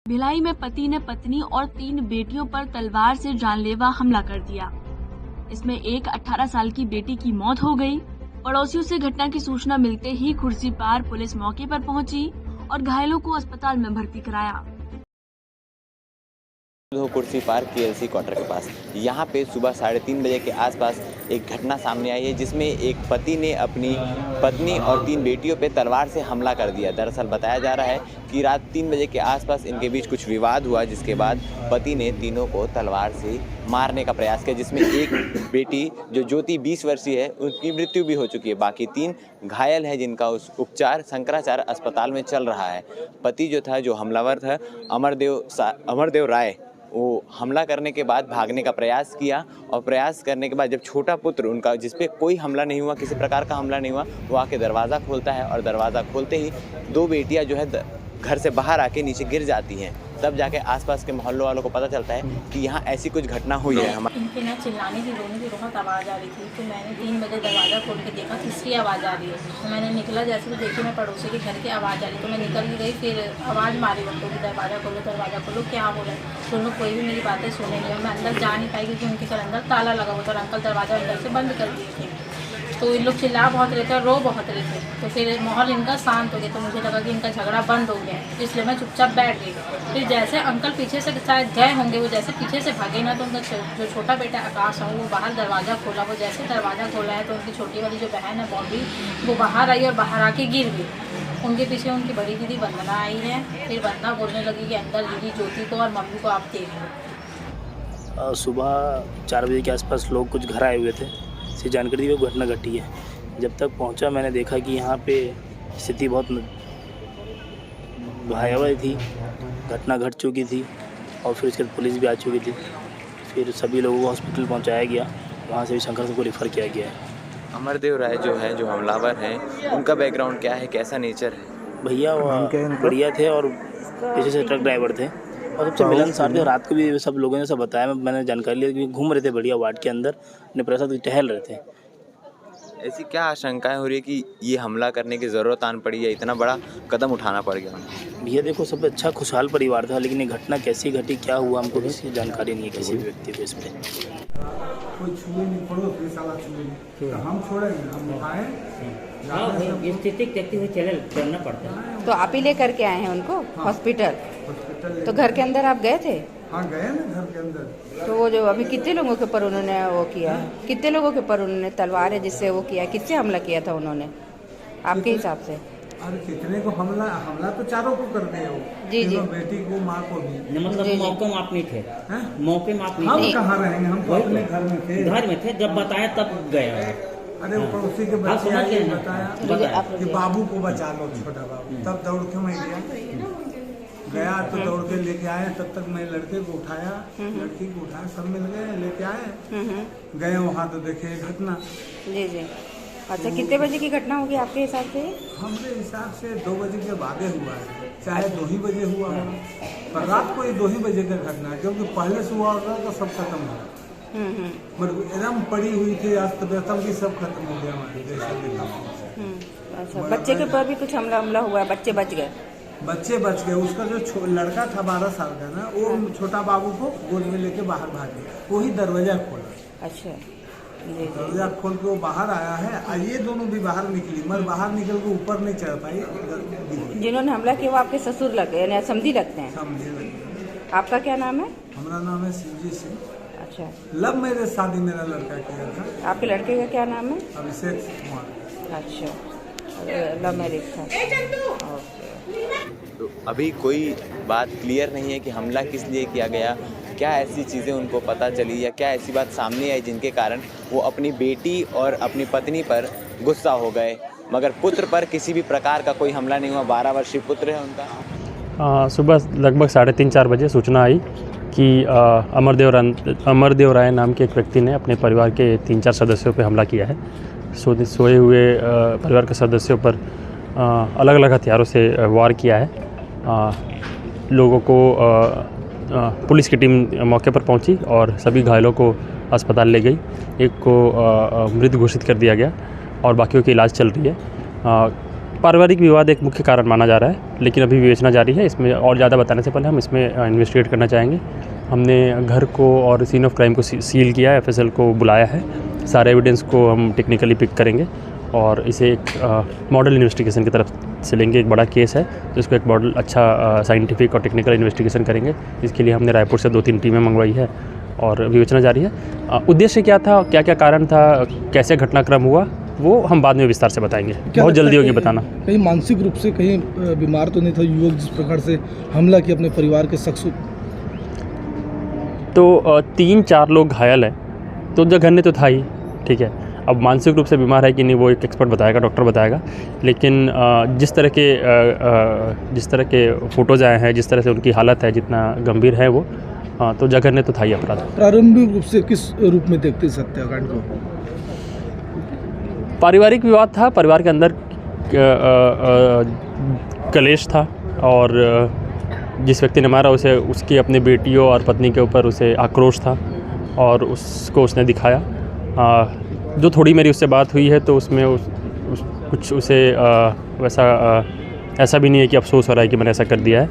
भिलाई में पति ने पत्नी और 3 बेटियों पर तलवार से जानलेवा हमला कर दिया। इसमें एक 18 साल की बेटी की मौत हो गई। पड़ोसियों से घटना की सूचना मिलते ही खुर्सीपार पुलिस मौके पर पहुंची और घायलों को अस्पताल में भर्ती कराया। खुर्सीपार KLC क्वार्टर के पास यहाँ पे सुबह 3:30 बजे के आसपास एक घटना सामने आई है, जिसमें एक पति ने अपनी पत्नी और 3 बेटियों पे तलवार से हमला कर दिया। दरअसल बताया जा रहा है कि रात 3 बजे के आसपास इनके बीच कुछ विवाद हुआ, जिसके बाद पति ने तीनों को तलवार से मारने का प्रयास किया, जिसमें एक बेटी जो ज्योति 20 वर्षीय है उसकी मृत्यु भी हो चुकी है। बाकी 3 घायल हैं, जिनका उपचार शंकराचार्य अस्पताल में चल रहा है। पति जो था, जो हमलावर था, अमरदेव राय, वो हमला करने के बाद भागने का प्रयास किया और प्रयास करने के बाद जब छोटा पुत्र उनका, जिस पे कोई हमला नहीं हुआ, किसी प्रकार का हमला नहीं हुआ, वो आके दरवाज़ा खोलता है और दरवाज़ा खोलते ही 2 बेटियां जो है घर से बाहर आके नीचे गिर जाती हैं। तब जाके आसपास के मोहल्लों वालों को पता चलता है कि यहाँ ऐसी कुछ घटना हुई है। इनके ना चिल्लाने की, रोने की बहुत आवाज़ आ रही थी, तो मैंने 3 बजे दरवाज़ा खोल के देखा, तीसरी आवाज़ आ रही है। तो मैंने निकला, जैसे तो देखी मैं पड़ोसी के घर की आवाज़ आ रही, तो मैं निकल गई। फिर आवाज़ मारी उनको कि दरवाज़ा खोलो, क्या बोला। तो लोग कोई भी मेरी बातें सुने नहीं। मैं अंदर जा नहीं पाई क्योंकि उनके घर अंदर ताला लगा हुआ था और अंकल दरवाज़ा अंदर से बंद कर दिए थे। तो इन लोग चिल्ला बहुत रहे थे और रो बहुत रहे थे। तो फिर माहौल इनका शांत हो गया, तो मुझे लगा कि इनका झगड़ा बंद हो गया, इसलिए मैं चुपचाप बैठ गई। फिर जैसे अंकल पीछे से शायद गए होंगे, वो जैसे पीछे से भागे ना, तो उनका जो छोटा बेटा आकाश है वो बाहर दरवाज़ा खोला। वो जैसे दरवाज़ा खोला है तो उनकी छोटी वाली जो बहन है बॉबी, वो बाहर आई और बाहर आके गिर गई। उनके पीछे उनकी बड़ी दीदी वंदना आई है। फिर वंदना बोलने लगी कि अंदर दीदी ज्योति को और मम्मी को आप देख लो। सुबह 4 बजे के आसपास लोग कुछ घर आए हुए थे, से जानकारी दी वो घटना घटी है। जब तक पहुंचा मैंने देखा कि यहाँ पे स्थिति बहुत भयावह थी, घटना घट चुकी थी और फिर उसके बाद पुलिस भी आ चुकी थी। फिर सभी लोगों को हॉस्पिटल पहुंचाया गया, वहाँ से भी शंकर को रेफ़र किया गया है। अमरदेव राय जो है, जो हमलावर हैं, उनका बैकग्राउंड क्या है, कैसा नेचर है? भैया बढ़िया थे और पीछे से ट्रक ड्राइवर थे और सबसे मिलनसार थे। रात को भी सब लोगों ने सब बताया, मैंने जानकारी ली कि घूम रहे थे बढ़िया वार्ड के अंदर, अपने प्रसाद टहल रहे थे। ऐसी क्या आशंकाएं हो रही है कि ये हमला करने की ज़रूरत आन पड़ी है, इतना बड़ा कदम उठाना पड़ गया? भैया देखो, सब अच्छा खुशहाल परिवार था, लेकिन ये घटना कैसी घटी, क्या हुआ, हमको किसी जानकारी नहीं है किसी भी व्यक्ति को इस पर। कोई छुए नहीं, पड़ोस भी साला छुए नहीं, तो हम छोड़ेंगे, हम उठाएं। स्थिति देखते हुए चलना पड़ता है। तो आप ही लेकर के आए हैं उनको हॉस्पिटल? तो घर के अंदर आप गए थे? हाँ, गए ना घर के अंदर। तो वो जो अभी कितने लोगों के ऊपर उन्होंने वो किया है, कितने लोगों के ऊपर उन्होंने तलवार है जिससे वो किया है, किससे हमला किया था उन्होंने आपके हिसाब से? अरे कितने को हमला तो चारों को कर दिया वो। जी जी, बेटी को, माँ को भी। मतलब मौके में आप नहीं थे? मौके में आप नहीं? हम कहाँ रहेंगे, हम तो अपने घर में थे। घर में थे, जब बताया तब गया। अरे वो पड़ोसी के बच्चे आए, बताया कि बाबू को बचा लो, छोटा बाबू। तब दौड़ के मैं गया तो दौड़ के लेके आए। तब तक मैं लड़के को उठाया, लड़की को उठाया, सब मिल गए, लेके आए। गए वहाँ तो देखे घटना। जी जी। अच्छा, कितने बजे की घटना होगी आपके हिसाब से? हमारे हिसाब से 2 बजे के बाद हुआ है, चाहे 2 ही बजे हुआ हो, पर रात को ये 2 ही बजे का घटना है, क्योंकि पहले से हुआ होगा तो सब खत्म हो गया। एकदम पड़ी हुई थी, अस्त व्यस्त की, सब खत्म हो गया हमारे देश। अच्छा, बच्चे के ऊपर भी कुछ हमला हुआ है? बच्चे बच गए? बच्चे बच गए। उसका जो लड़का था 12 साल का ना, वो छोटा बाबू को गोद में लेके बाहर भाग गया, वही दरवाजा खोला। अच्छा, दरवाजा खोल के वो बाहर आया है और ये दोनों भी बाहर निकली, मगर बाहर निकल के ऊपर नहीं चढ़ पाई। जिन्होंने हमला किया वो आपके ससुर लगते हैं, समझी लगते हैं? समझे लगे। आपका क्या नाम है? हमारा नाम है शिवजी सिंह। अच्छा, लव मैरिज शादी मेरा लड़का किया था। आपके लड़के का क्या नाम है? अभिषेक कुमार। अच्छा, लव मैरिज था। तो अभी कोई बात क्लियर नहीं है कि हमला किस लिए किया गया, क्या ऐसी चीज़ें उनको पता चली या क्या ऐसी बात सामने आई जिनके कारण वो अपनी बेटी और अपनी पत्नी पर गुस्सा हो गए, मगर पुत्र पर किसी भी प्रकार का कोई हमला नहीं हुआ। 12 वर्षीय पुत्र है उनका। सुबह लगभग 3:30-4 बजे सूचना आई कि अमरदेव राय नाम के एक व्यक्ति ने अपने परिवार के 3-4 सदस्यों पर हमला किया है। सोए हुए परिवार के सदस्यों पर अलग अलग हथियारों से वार किया है। लोगों को पुलिस की टीम मौके पर पहुंची और सभी घायलों को अस्पताल ले गई। एक को मृत घोषित कर दिया गया और बाकियों की इलाज चल रही है। पारिवारिक विवाद एक मुख्य कारण माना जा रहा है, लेकिन अभी विवेचना जारी है। इसमें और ज़्यादा बताने से पहले हम इसमें इन्वेस्टिगेट करना चाहेंगे। हमने घर को और सीन ऑफ क्राइम को सील किया है, एफएसएल को बुलाया है। सारे एविडेंस को हम टेक्निकली पिक करेंगे और इसे एक मॉडल इन्वेस्टिगेशन की तरफ से लेंगे। एक बड़ा केस है तो इसको एक मॉडल अच्छा साइंटिफिक और टेक्निकल इन्वेस्टिगेशन करेंगे। इसके लिए हमने रायपुर से 2-3 टीमें मंगवाई है और विवेचना जारी है। उद्देश्य क्या था, क्या क्या कारण था, कैसे घटनाक्रम हुआ, वो हम बाद में विस्तार से बताएंगे। बहुत जल्दी होगी बताना। कहीं मानसिक रूप से कहीं बीमार तो नहीं था युवक जिस प्रकार से हमला किया अपने परिवार के शख्स? तो 3-4 लोग घायल हैं, तो जघन्य तो था ही, ठीक है। अब मानसिक रूप से बीमार है कि नहीं वो एक एक्सपर्ट बताएगा, डॉक्टर बताएगा। लेकिन जिस तरह के फ़ोटोज़ आए हैं, जिस तरह से उनकी हालत है, जितना गंभीर है वो, तो जघन्य तो था ही अपराध। प्रारंभिक रूप से किस रूप में देखते इस हत्याकांड को? पारिवारिक विवाद था, परिवार के अंदर कलेश था और जिस व्यक्ति ने मारा उसे उसकी अपनी बेटियों और पत्नी के ऊपर उसे आक्रोश था और उसको उसने दिखाया। जो थोड़ी मेरी उससे बात हुई है तो उसमें कुछ उसे ऐसा भी नहीं है कि अफसोस हो रहा है कि मैंने ऐसा कर दिया है।